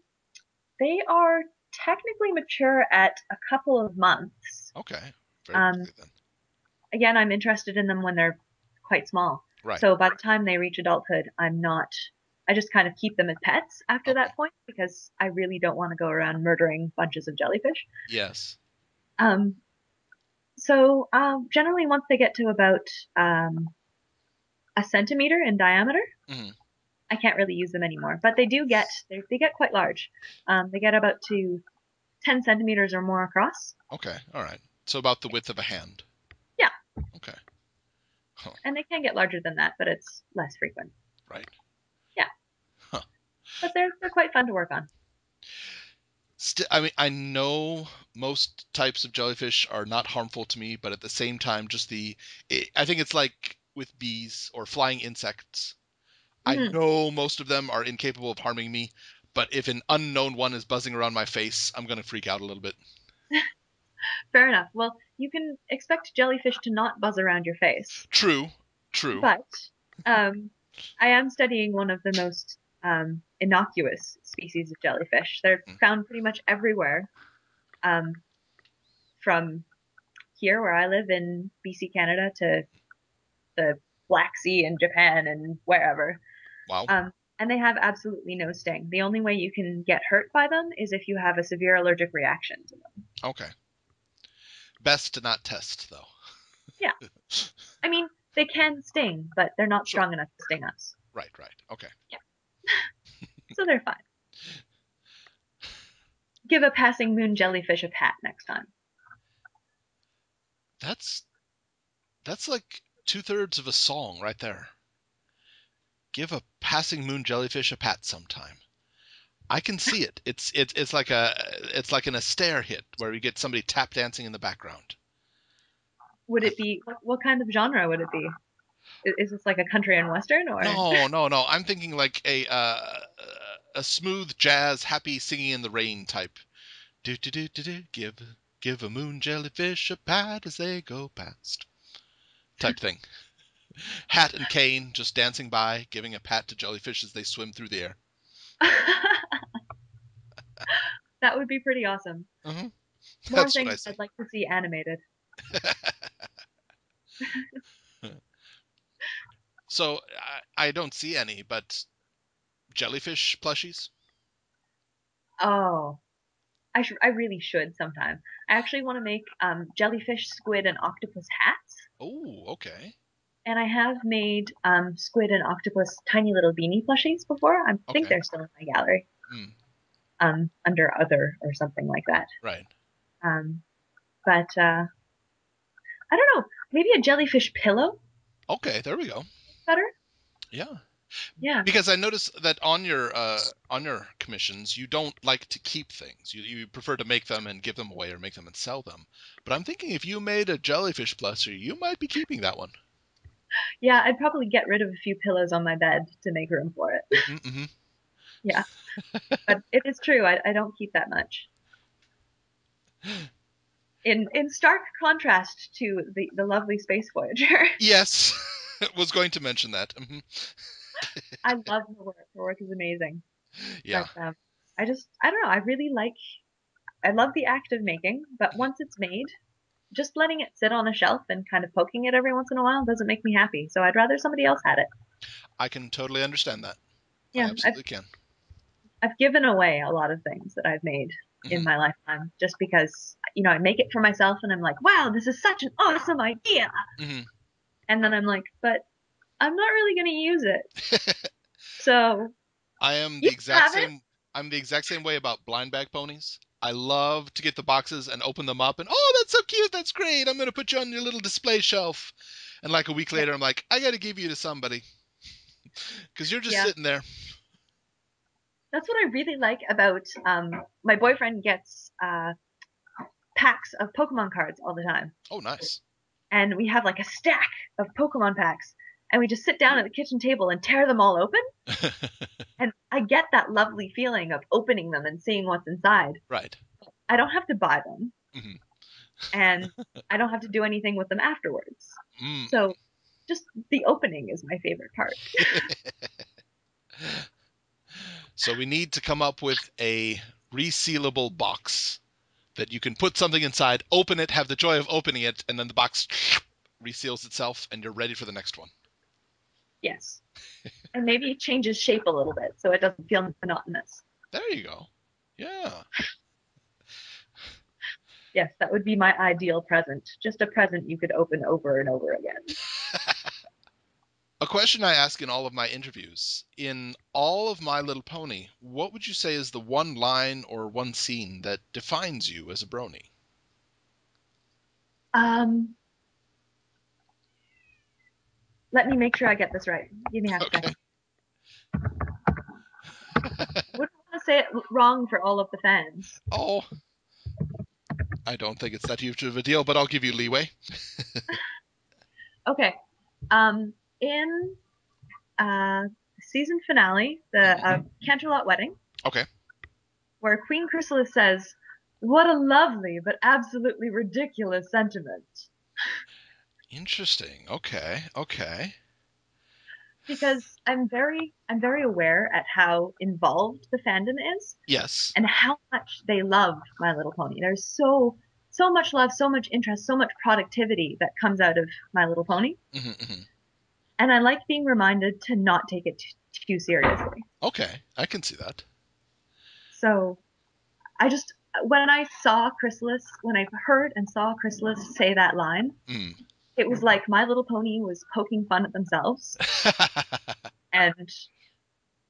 they are technically mature at a couple of months. Okay, very Um, quickly then. Again, I'm interested in them when they're quite small. Right. So by the time they reach adulthood, I just kind of keep them as pets after Okay. that point because I really don't want to go around murdering bunches of jellyfish. Yes. Um, generally, once they get to about um, a centimeter in diameter, Hmm. I can't really use them anymore. But they get quite large. They get about to 10 centimeters or more across. Okay. All right. So about the width of a hand. Yeah, Okay. Huh. and they can get larger than that, but it's less frequent. Right. Yeah, Huh. but they're quite fun to work on. I mean, I know most types of jellyfish are not harmful to me, but at the same time, I think it's like with bees or flying insects. I Mhm. know most of them are incapable of harming me, but if an unknown one is buzzing around my face, I'm going to freak out a little bit. Fair enough. Well, you can expect jellyfish to not buzz around your face. True. But um, I am studying one of the most innocuous species of jellyfish. They're found pretty much everywhere, um, from here where I live in BC, Canada, to the Black Sea in Japan and wherever. Wow. And they have absolutely no sting. The only way you can get hurt by them is if you have a severe allergic reaction to them. Okay. Best to not test, though. Yeah. I mean, they can sting, but they're not Sure. strong enough to sting us. Right. Okay. Yeah. So they're fine. Give a passing moon jellyfish a pat next time. That's like 2/3 of a song right there. Give a passing moon jellyfish a pat sometime. I can see it. It's like an Astaire hit where you get somebody tap dancing in the background. Would it be, what kind of genre would it be? Is this like a country and western, or? No. I'm thinking like a smooth jazz, happy singing in the rain type. Do do do do do. Give a moon jellyfish a pat as they go past. Type thing. Hat and cane just dancing by, giving a pat to jellyfish as they swim through the air. That would be pretty awesome. Mm-hmm. More That's what I things say. I'd like to see animated. So I don't see any, but jellyfish plushies? Oh, I really should sometime. I actually want to make jellyfish, squid, and octopus hats. Oh, okay. And I have made squid and octopus tiny little beanie plushies before. I think Okay. they're still in my gallery, under other or something like that. Right. But I don't know. Maybe a jellyfish pillow. Okay, there we go. Better. Yeah. Yeah. Because I notice that on your commissions, you don't like to keep things. You prefer to make them and give them away or make them and sell them. But I'm thinking if you made a jellyfish plushie, you might be keeping that one. Yeah, I'd probably get rid of a few pillows on my bed to make room for it. Mm-hmm. Yeah. But it is true. I don't keep that much. In stark contrast to the lovely Space Voyager. Yes, was going to mention that. Mm-hmm. I love her work. Her work is amazing. Yeah. But I don't know. I love the act of making, but once it's made, just letting it sit on a shelf and kind of poking it every once in a while doesn't make me happy. So I'd rather somebody else had it. I can totally understand that. I Yeah, absolutely can. I've given away a lot of things that I've made in Mm-hmm. my lifetime just because, I make it for myself and I'm like, wow, this is such an awesome idea. Mm-hmm. And then I'm like, but I'm not really going to use it. So I am you the exact have it. same. I'm the exact same way about blind bag ponies. I love to get the boxes and open them up and oh, that's so cute. That's great. I'm gonna put you on your little display shelf. And like a week Yeah, later, I'm like, I gotta give you to somebody because you're just yeah. sitting there. That's what I really like about my boyfriend gets packs of Pokemon cards all the time. Oh, nice. And we have like a stack of Pokemon packs. And we just sit down at the kitchen table and tear them all open. And I get that lovely feeling of opening them and seeing what's inside. Right. I don't have to buy them. Mm-hmm. And I don't have to do anything with them afterwards. Mm. So just the opening is my favorite part. So we need to come up with a resealable box that you can put something inside, open it, have the joy of opening it, and then the box reseals itself, and you're ready for the next one. Yes. And maybe it changes shape a little bit so it doesn't feel monotonous. There you go. Yeah. Yes, that would be my ideal present. Just a present you could open over and over again. A question I ask in all of my interviews: in all of My Little Pony, what would you say is the one line or one scene that defines you as a brony? Um, Let me make sure I get this right. Give me half a Okay. second. Wouldn't want to say it wrong for all of the fans. Oh, I don't think it's that huge of a deal, but I'll give you leeway. Okay. In season finale, the Canterlot wedding, Okay. where Queen Chrysalis says, What a lovely but absolutely ridiculous sentiment. Interesting. Okay. Okay. Because I'm very aware at how involved the fandom is Yes. and how much they love My Little Pony. There's so much love, so much interest, so much productivity that comes out of My Little Pony. Hmm. And I like being reminded to not take it too seriously. Okay. I can see that. So I just when I saw Chrysalis, when I heard and saw Chrysalis say that line, Mm. it was like My Little Pony was poking fun at themselves, and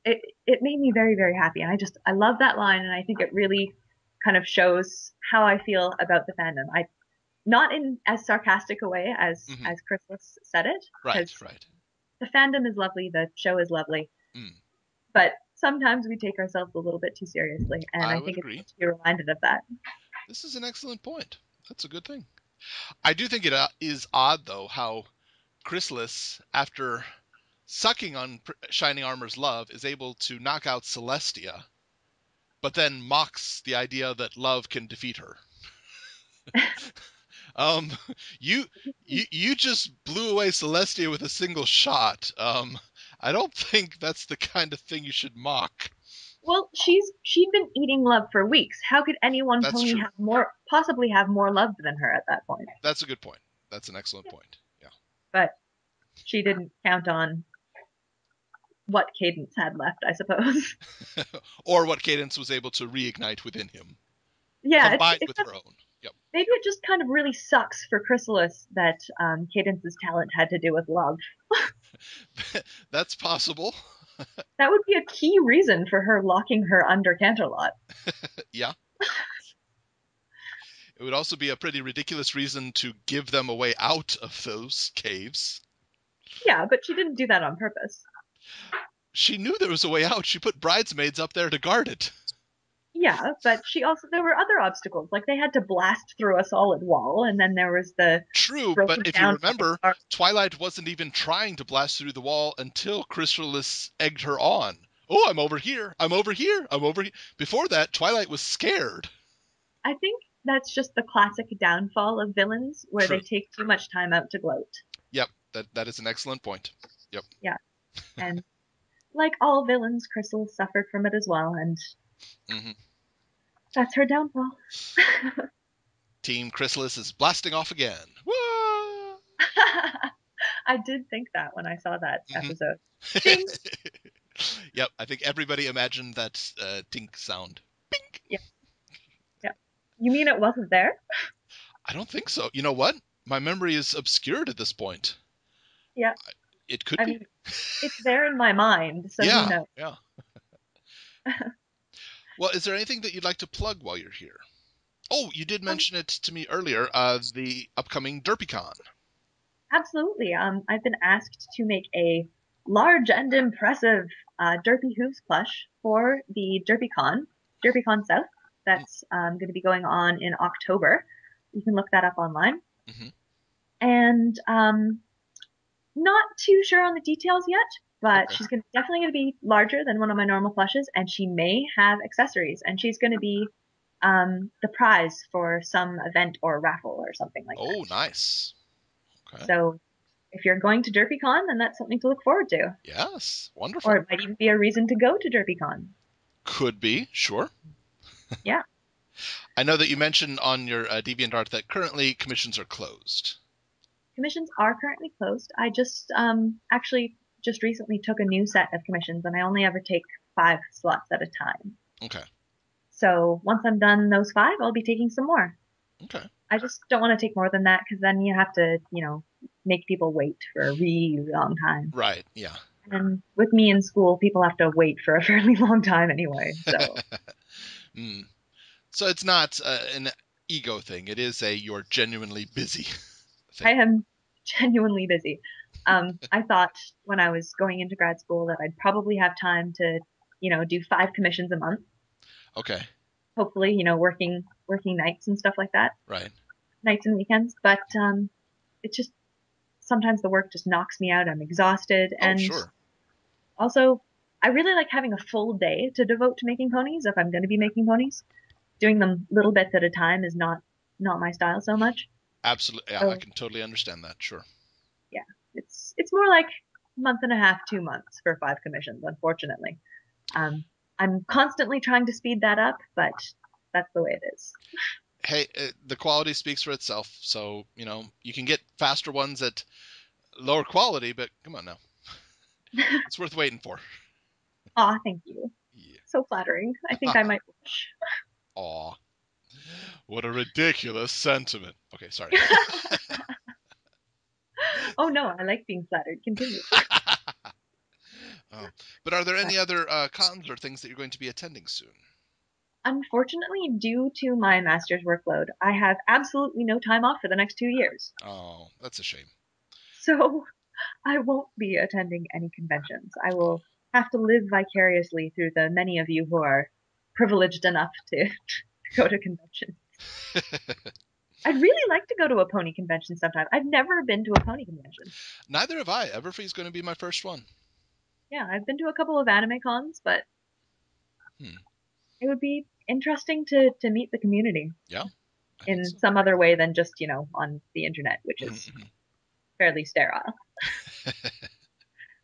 it made me very very happy. And I love that line, and I think it really kind of shows how I feel about the fandom. I not in as sarcastic a way Hmm. as Chrysalis said it, Right. because Right. the fandom is lovely, the show is lovely, Mm. but sometimes we take ourselves a little bit too seriously, and I I would think it's agree. good to be reminded of that. This is an excellent point. That's a good thing. I do think it is odd, though, how Chrysalis, after sucking on Shining Armor's love, is able to knock out Celestia, but then mocks the idea that love can defeat her. Um, you you just blew away Celestia with a single shot. I don't think that's the kind of thing you should mock. Well, she'd been eating love for weeks. How could any one That's pony true. have more possibly have more love than her at that point? That's a good point. That's an excellent point. Yeah. But she didn't count on what Cadence had left, I suppose. Or what Cadence was able to reignite within him, Yeah, combined it's with just her own. Yep. maybe it just kind of really sucks for Chrysalis that Cadence's talent had to do with love. That's possible. That would be a key reason for her locking her under Canterlot. Yeah. It would also be a pretty ridiculous reason to give them a way out of those caves. Yeah, but she didn't do that on purpose. She knew there was a way out. She put bridesmaids up there to guard it. Yeah, but she also there were other obstacles. Like they had to blast through a solid wall, and then there was the True, but broken if you down remember, bar. Twilight wasn't even trying to blast through the wall until Chrysalis egged her on. Oh, I'm over here. I'm over here. I'm over here. Before that, Twilight was scared. I think that's just the classic downfall of villains, where True. they take too much time out to gloat. Yep, that is an excellent point. Yep. Yeah, and like all villains, Crystal suffered from it as well, and Hmm. that's her downfall. Team Chrysalis is blasting off again. Whoa! I did think that when I saw that Hmm. episode. Ding! Yep, I think everybody imagined that tink sound. Bink. Yeah, yeah. You mean it wasn't there? I don't think so. You know what? My memory is obscured at this point. Yeah, It could I be. mean, it's there in my mind, so who Yeah, knows? yeah. Well, is there anything that you'd like to plug while you're here? Oh, you did Um, mention it to me earlier, the upcoming DerpyCon. Absolutely. I've been asked to make a large and impressive Derpy Hooves plush for the DerpyCon South. Mm. That's going to be going on in October. You can look that up online. Hmm. And not too sure on the details yet, but Okay. she's definitely going to be larger than one of my normal plushes, and she may have accessories, and she's going to be the prize for some event or raffle or something like Oh, that. nice. Okay. So if you're going to DerpyCon, then that's something to look forward to. Yes, Or wonderful. it might even be a reason to go to DerpyCon. Could be, sure. Yeah, I know that you mentioned on your DeviantArt that currently commissions are closed. commissions are currently closed. I just actually just recently took a new set of commissions, and I only ever take 5 slots at a time. Okay. So once I'm done those 5, I'll be taking some more. Okay. I just don't want to take more than that because then you have to, make people wait for a really long time. Right. Yeah. And with me in school, people have to wait for a fairly long time anyway. So Mm. So it's not an ego thing. It is a you're genuinely busy thing. I am genuinely busy. I thought when I was going into grad school that I'd probably have time to, do 5 commissions a month. Okay. Hopefully, working nights and stuff like that, Right. nights and weekends. But it just sometimes the work just knocks me out. I'm exhausted, Oh, and sure. also I really like having a full day to devote to making ponies if I'm going to be making ponies. doing them little bits at a time is not my style so much. Absolutely. Yeah, I So can totally understand that. Sure. yeah, it's more like month and a half, 2 months for 5 commissions, unfortunately. I'm constantly trying to speed that up, but that's the way it is. Hey, the quality speaks for itself. So, you can get faster ones at lower quality, but come on now. It's worth waiting for. Aw, thank you. Yeah. So flattering. I think I might blush. Aw. What a ridiculous sentiment. Okay, sorry. Oh no, I like being flattered. Continue. Oh. But are there any other cons or things that you're going to be attending soon? Unfortunately, due to my master's workload, I have absolutely no time off for the next 2 years. Oh, that's a shame. So I won't be attending any conventions. I will have to live vicariously through the many of you who are privileged enough to go to conventions. I'd really like to go to a pony convention sometime. I've never been to a pony convention. Neither have I. Everfree's going to be my first one. Yeah, I've been to a couple of anime cons, but Hmm. it would be interesting to meet the community Yeah, I think in so. some other way than just, on the internet, which is Mhm, fairly sterile. mhm.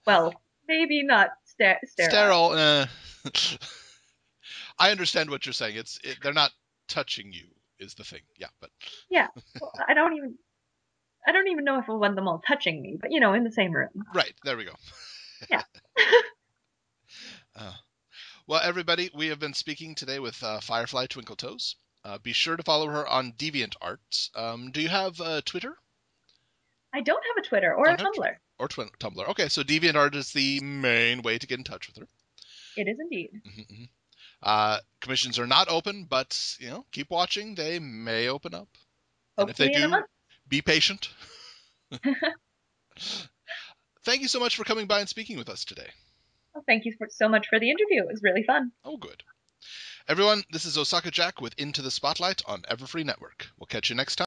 Well, maybe not sterile. Sterile. I understand what you're saying. They're not touching you is the thing. Yeah, but Yeah. Well, I don't even know if I want them all touching me, but in the same room. right, there we go. Yeah. Uh, well, everybody, we have been speaking today with Fireflye Twinkletoes. Be sure to follow her on DeviantArt. Do you have Twitter? I don't have a Twitter or a Don't have Twitter Tumblr. or Tumblr. Okay, so DeviantArt is the main way to get in touch with her. It is indeed. Mm-hmm. Commissions are not open, but keep watching. They may open up, and if they Hopefully in a do, month. be patient. Thank you so much for coming by and speaking with us today. Well, thank you so much for the interview. It was really fun. Oh, good. Everyone, this is Osaka Jack with Into the Spotlight on Everfree Network. We'll catch you next time.